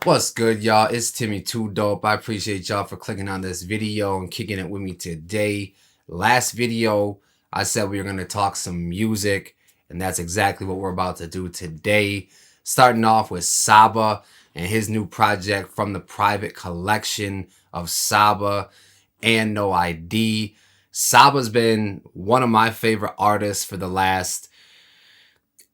What's good, y'all? It's Timmy Too Dope. I appreciate y'all for clicking on this video and kicking it with me today. Last video, I said we were going to talk some music, and that's exactly what we're about to do today. Starting off with Saba and his new project from the private collection of Saba and No ID. Saba's been one of my favorite artists for the last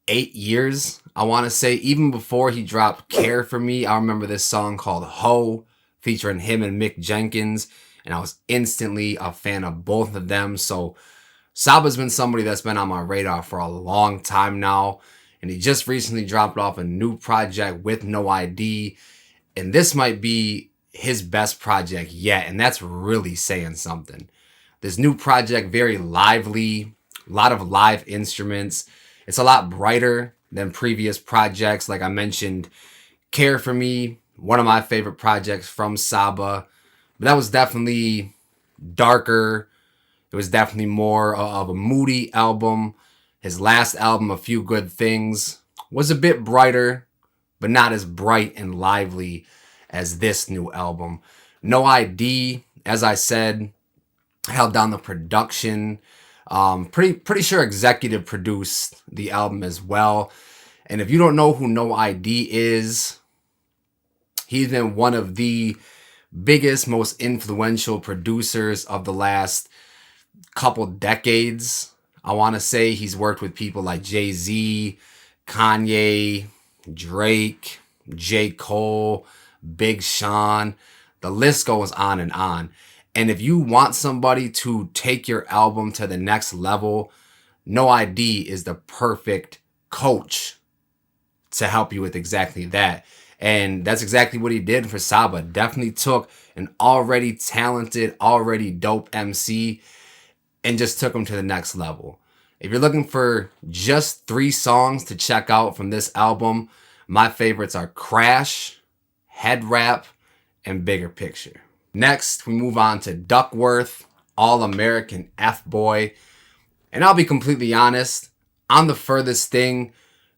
8 years, I want to say. Even before he dropped Care For Me, I remember this song called Ho, featuring him and Mick Jenkins, and I was instantly a fan of both of them. So Saba's been somebody that's been on my radar for a long time now, and he just recently dropped off a new project with No ID, and this might be his best project yet, and that's really saying something. This new project, very lively, a lot of live instruments. It's a lot brighter than previous projects. Like I mentioned, Care For Me, one of my favorite projects from Saba. But that was definitely darker. It was definitely more of a moody album. His last album, A Few Good Things, was a bit brighter, but not as bright and lively as this new album. No ID, as I said, held down the production. Pretty sure executive produced the album as well. And if you don't know who No ID is, he's been one of the biggest, most influential producers of the last couple decades. I want to say he's worked with people like Jay-Z, Kanye, Drake, J. Cole, Big Sean. The list goes on and on. And if you want somebody to take your album to the next level, No ID is the perfect coach to help you with exactly that. And that's exactly what he did for Saba. Definitely took an already talented, already dope MC and just took him to the next level. If you're looking for just 3 songs to check out from this album, my favorites are Crash, Head Wrap, and Bigger Picture. Next, we move on to Duckwrth, American Fck Boy. And I'll be completely honest, I'm the furthest thing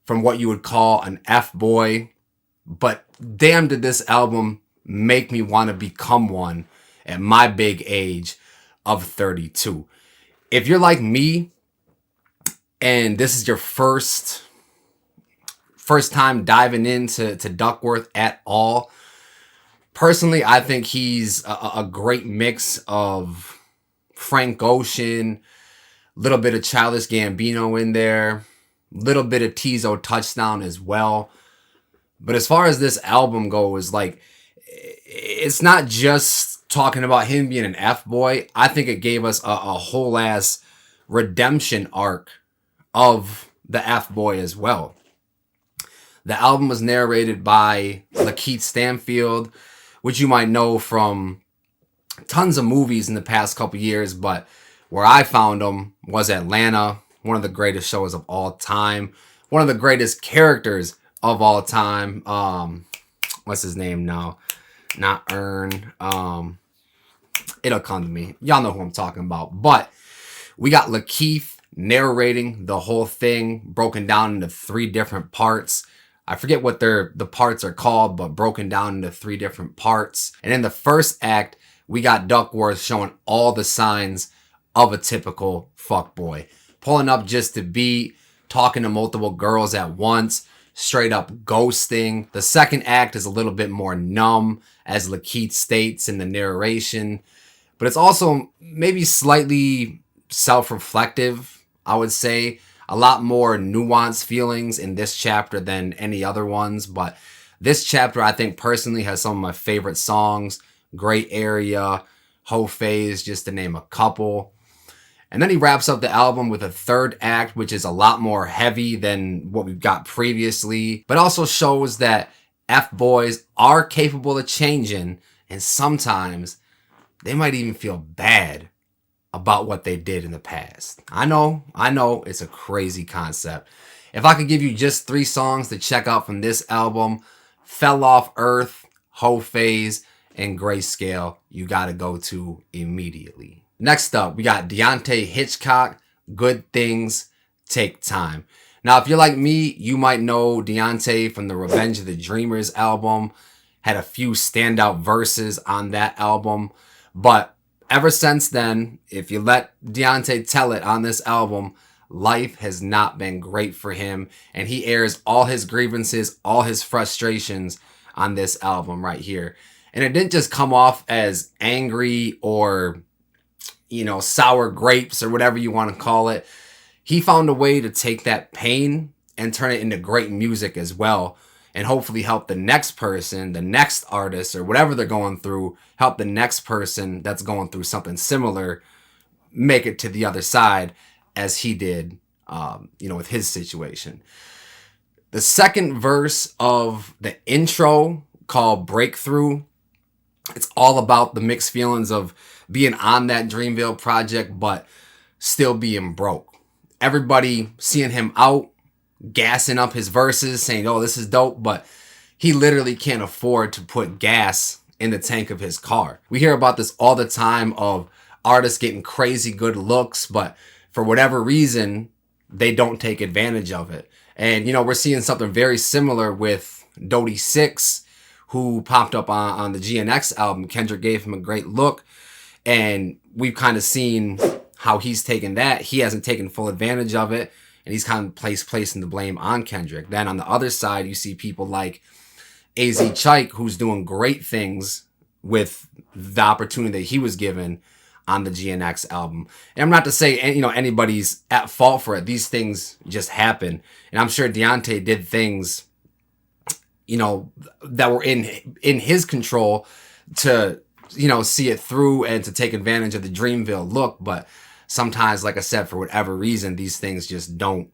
from what you would call an F-boy. But damn, did this album make me want to become one at my big age of 32. If you're like me, and this is your first time diving into Duckwrth at all, personally, I think he's a great mix of Frank Ocean, a little bit of Childish Gambino in there, a little bit of Tizo Touchdown as well. But as far as this album goes, like, it's not just talking about him being an F-boy. I think it gave us a whole ass redemption arc of the F-boy as well. The album was narrated by Lakeith Stanfield, which you might know from tons of movies in the past couple years, but where I found him was Atlanta, one of the greatest shows of all time, one of the greatest characters of all time. What's his name now? Not Earn. It'll come to me. Y'all know who I'm talking about. But we got Lakeith narrating the whole thing, broken down into 3 different parts. I forget what the parts are called, but broken down into 3 different parts. And in the first act, we got Duckwrth showing all the signs of a typical fuckboy. Pulling up just to be, talking to multiple girls at once, straight up ghosting. The second act is a little bit more numb, as Lakeith states in the narration. But it's also maybe slightly self-reflective, I would say. A lot more nuanced feelings in this chapter than any other ones. But this chapter, I think, personally has some of my favorite songs. Gray Area, Whole Phase, just to name a couple. And then he wraps up the album with a third act, which is a lot more heavy than what we've got previously. But also shows that F-boys are capable of changing. And sometimes they might even feel bad about what they did in the past. I know, it's a crazy concept. If I could give you just 3 songs to check out from this album, Fell Off Earth, Whole Phase, and Grayscale, you gotta go to immediately. Next up, we got Deante, Hitchcock, Good Things Take Time. Now, if you're like me, you might know Deante from the Revenge of the Dreamers album. had a few standout verses on that album. But ever since then, if you let Deante tell it on this album, life has not been great for him. And he airs all his grievances, all his frustrations on this album right here. And it didn't just come off as angry or, you know, sour grapes or whatever you want to call it. He found a way to take that pain and turn it into great music as well. And hopefully help the next person, the next artist, or whatever they're going through, help the next person that's going through something similar make it to the other side as he did, you know, with his situation. The second verse of the intro called Breakthrough, it's all about the mixed feelings of being on that Dreamville project, but still being broke. Everybody seeing him out, gassing up his verses, saying, oh, this is dope, but he literally can't afford to put gas in the tank of his car. We hear about this all the time of artists getting crazy good looks, but for whatever reason, they don't take advantage of it. And, you know, we're seeing something very similar with Dodie Six, who popped up on the GNX album. Kendrick gave him a great look, and we've kind of seen how he's taken that. He hasn't taken full advantage of it, and he's kind of placing the blame on Kendrick. Then on the other side, you see people like AZ Chike, who's doing great things with the opportunity that he was given on the GNX album. And I'm not to say, you know, anybody's at fault for it. These things just happen. And I'm sure Deante did things, you know, that were in his control to, you know, see it through and to take advantage of the Dreamville look. But sometimes, like I said, for whatever reason, these things just don't,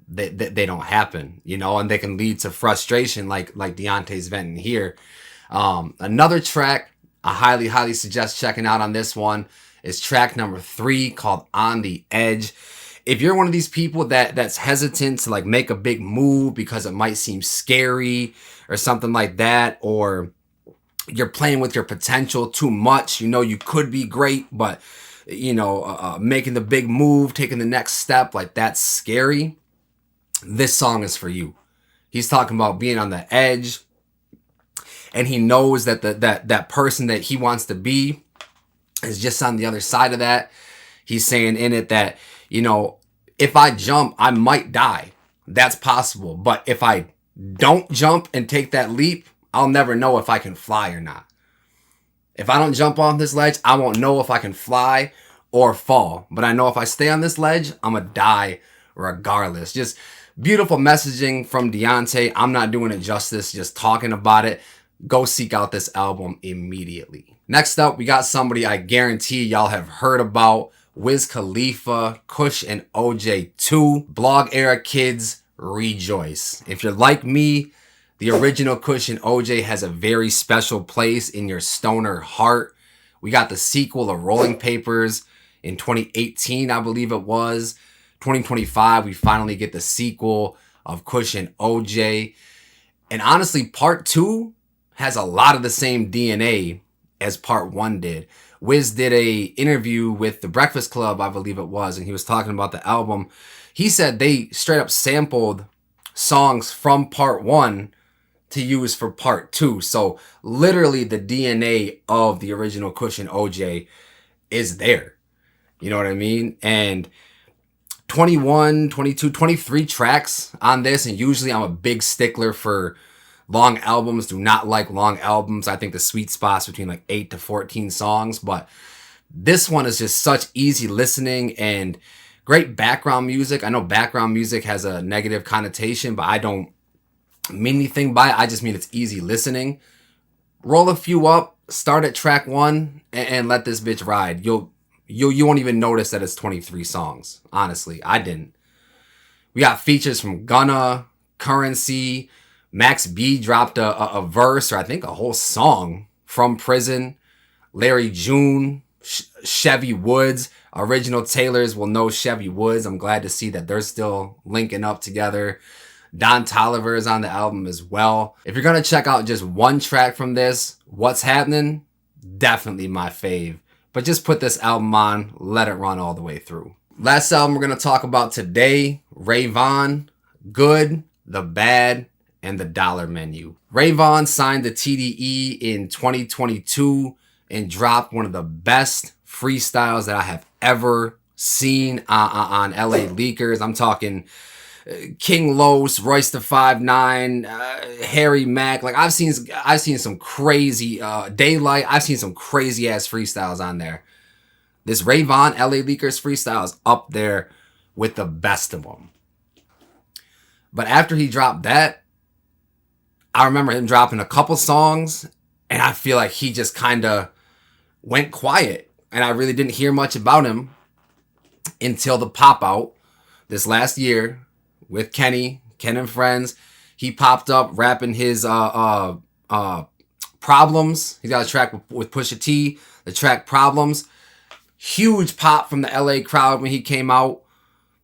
they don't happen, you know, and they can lead to frustration like Deante's venting here. Another track I highly suggest checking out on this one is track number 3 called On the Edge. If you're one of these people that's hesitant to like make a big move because it might seem scary or something like that, or you're playing with your potential too much, you know, you could be great, but you know, making the big move, taking the next step, like that's scary, this song is for you. He's talking about being on the edge, and he knows that that person that he wants to be is just on the other side of that. He's saying in it that, you know, if I jump, I might die. That's possible. But if I don't jump and take that leap, I'll never know if I can fly or not. If I don't jump off this ledge, I won't know if I can fly or fall. But I know if I stay on this ledge, I'm going to die regardless. Just beautiful messaging from Deante. I'm not doing it justice, just talking about it. Go seek out this album immediately. Next up, we got somebody I guarantee y'all have heard about. Wiz Khalifa, Kush and OJ 2. Blog era kids, rejoice. If you're like me, the original Kush and OJ has a very special place in your stoner heart. We got the sequel of Rolling Papers in 2018, I believe it was. 2025, we finally get the sequel of Kush and OJ. And honestly, part 2 has a lot of the same DNA as part 1 did. Wiz did a interview with The Breakfast Club, I believe it was, and he was talking about the album. He said they straight up sampled songs from part 1 to use for part 2. So literally the DNA of the original Kush and OJ is there. You know what I mean? And 21, 22, 23 tracks on this. And usually I'm a big stickler for long albums. Do not like long albums. I think the sweet spot's between like 8 to 14 songs. But this one is just such easy listening and great background music. I know background music has a negative connotation, but I don't mean anything by it. I just mean it's easy listening. Roll a few up, start at track 1, and let this bitch ride. You won't even notice that it's 23 songs. Honestly, I didn't. We got features from Gunna, Currency, Max B dropped a verse, or I think a whole song from Prison. Larry June, Chevy Woods. Original Taylors will know Chevy Woods. I'm glad to see that they're still linking up together. Don Toliver is on the album as well. If you're going to check out just one track from this, What's Happening? Definitely my fave. But just put this album on, let it run all the way through. Last album we're going to talk about today, Vaughn, Good, the Bad, and the Dollar Menu. Vaughn signed to TDE in 2022 and dropped one of the best freestyles that I have ever seen on LA Leakers. I'm talking King Los, Royce the 5'9", Harry Mack. Like I've seen some crazy Daylight. I've seen some crazy ass freestyles on there. This Vaughn LA Leakers freestyle is up there with the best of them. But after he dropped that, I remember him dropping a couple songs, and I feel like he just kind of went quiet, and I really didn't hear much about him until the pop out this last year with Ken and Friends. He popped up rapping his Problems. He's got a track with Pusha T, the track Problems. Huge pop from the LA crowd when he came out,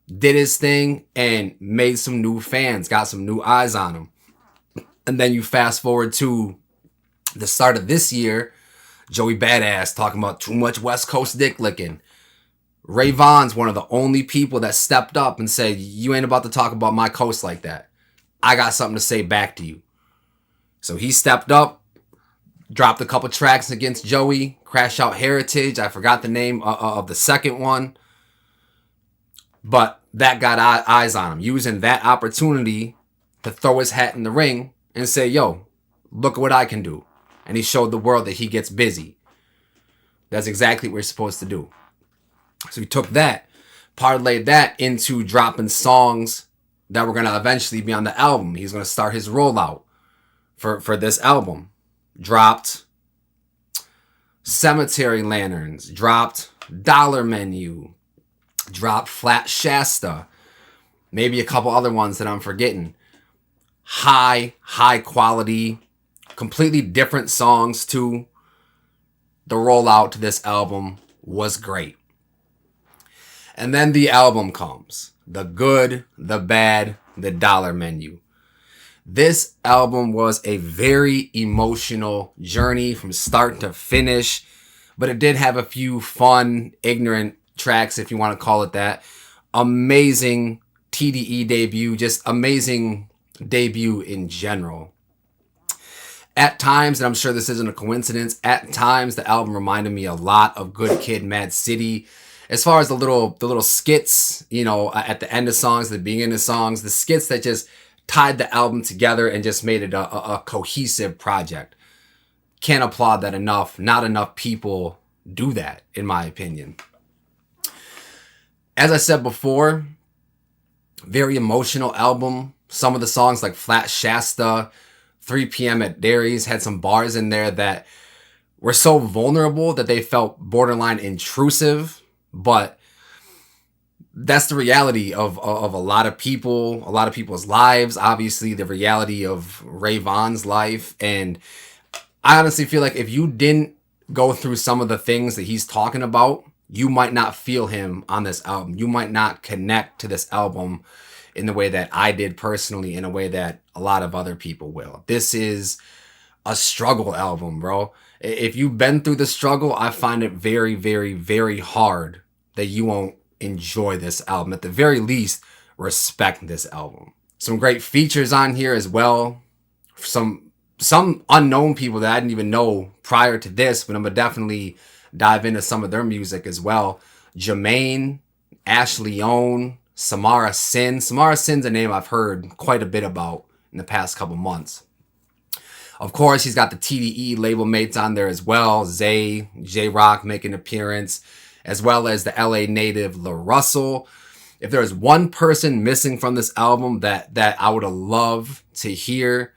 did his thing, and made some new fans, got some new eyes on him. And then you fast forward to the start of this year, Joey Badass talking about too much West Coast dick licking. Vaughn's one of the only people that stepped up and said, you ain't about to talk about my coast like that. I got something to say back to you. So he stepped up, dropped a couple tracks against Joey, Crash Out Heritage. I forgot the name of the second one. But that got eyes on him, using that opportunity to throw his hat in the ring and say, yo, look at what I can do. And he showed the world that he gets busy. That's exactly what we're supposed to do. So he took that, parlayed that into dropping songs that were going to eventually be on the album. He's going to start his rollout for this album. Dropped Cemetery Lanterns, dropped Dollar Menu, dropped Flat Shasta, maybe a couple other ones that I'm forgetting. High quality, completely different songs too. The rollout to this album was great. And then the album comes. The Good, the Bad, the Dollar Menu. This album was a very emotional journey from start to finish, but it did have a few fun, ignorant tracks, if you want to call it that. Amazing TDE debut, just amazing debut in general. At times, and I'm sure this isn't a coincidence, at times the album reminded me a lot of Good Kid, Mad City. As far as the little skits, you know, at the end of songs, the beginning of songs, the skits that just tied the album together and just made it a cohesive project. Can't applaud that enough. Not enough people do that, in my opinion. As I said before, very emotional album. Some of the songs like Flat Shasta, 3 p.m. at Dairies had some bars in there that were so vulnerable that they felt borderline intrusive. But that's the reality of a lot of people, a lot of people's lives. Obviously, the reality of Vaughn's life. And I honestly feel like if you didn't go through some of the things that he's talking about, you might not feel him on this album. You might not connect to this album in the way that I did personally, in a way that a lot of other people will. This is a struggle album, bro. If you've been through the struggle, I find it very, very, very hard that you won't enjoy this album. At the very least, respect this album. Some great features on here as well. Some unknown people that I didn't even know prior to this, but I'm gonna definitely dive into some of their music as well. Jermaine, Ash Leone, Samara Sin. Samara Sin's a name I've heard quite a bit about in the past couple months. Of course, he's got the TDE label mates on there as well. Zay, J-Rock making an appearance, as well as the LA native La Russell. If there's one person missing from this album that I would have loved to hear,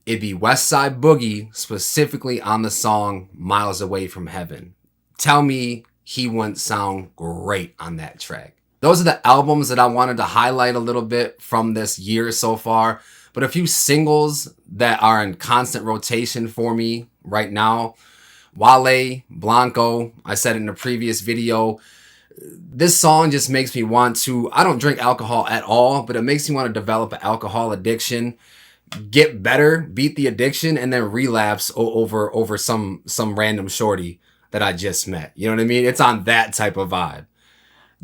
it'd be Westside Boogie, specifically on the song Miles Away from Heaven. Tell me he wouldn't sound great on that track. Those are the albums that I wanted to highlight a little bit from this year so far. But a few singles that are in constant rotation for me right now. Wale, Blanco, I said in the previous video, this song just makes me want to, I don't drink alcohol at all, but it makes me want to develop an alcohol addiction, get better, beat the addiction, and then relapse over some random shorty that I just met. You know what I mean? It's on that type of vibe.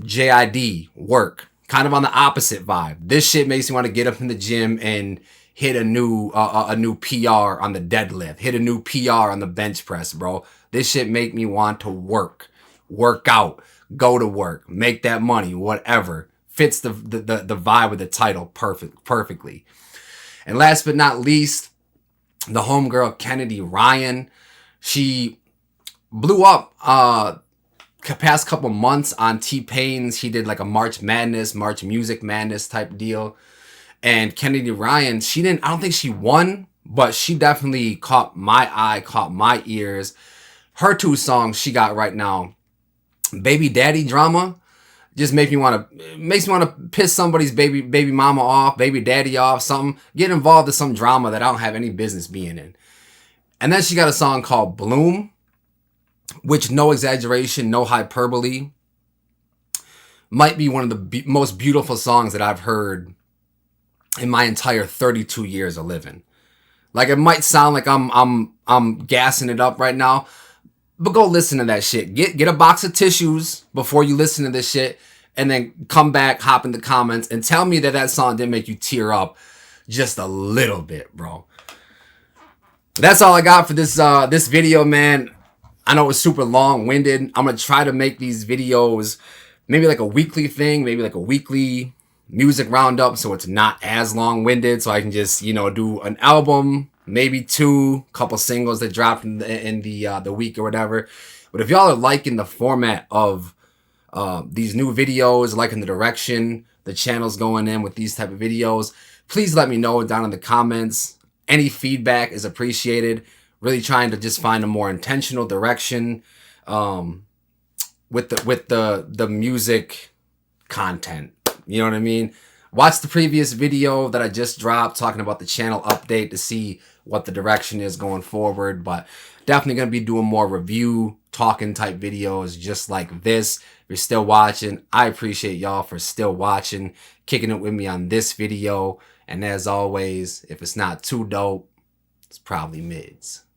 JID, Work, kind of on the opposite vibe. This shit makes me want to get up in the gym and hit a new PR on the deadlift, hit a new PR on the bench press, bro. This shit make me want to work out, go to work, make that money, whatever. Fits the vibe of the title perfectly. And last but not least, the homegirl Kennedy Ryon. She blew up past couple months on T-Pain's. He did like a March Music Madness type deal. And Kennedy Ryon, I don't think she won, but she definitely caught my eye, caught my ears. Her 2 songs she got right now, Baby Daddy Drama, just makes me want to piss somebody's baby mama off, baby daddy off, something. Get involved in some drama that I don't have any business being in. And then she got a song called Blume, which, no exaggeration, no hyperbole, might be one of the most beautiful songs that I've heard in my entire 32 years of living. Like, it might sound like I'm gassing it up right now, but go listen to that shit. Get a box of tissues before you listen to this shit, and then come back, hop in the comments, and tell me that song didn't make you tear up just a little bit, bro. That's all I got for this video, man. I know it was super long-winded. I'm gonna try to make these videos maybe like a weekly thing, maybe like a weekly music roundup, so it's not as long-winded, so I can just, do an album, maybe 2, couple singles that dropped in the week or whatever. But if y'all are liking the format of these new videos, liking the direction the channel's going in with these type of videos, please let me know down in the comments. Any feedback is appreciated. Really trying to just find a more intentional direction with the music content. You know what I mean? Watch the previous video that I just dropped talking about the channel update to see what the direction is going forward. But definitely going to be doing more review, talking type videos just like this. If you're still watching, I appreciate y'all for still watching, kicking it with me on this video. And as always, if it's not too dope, it's probably mids.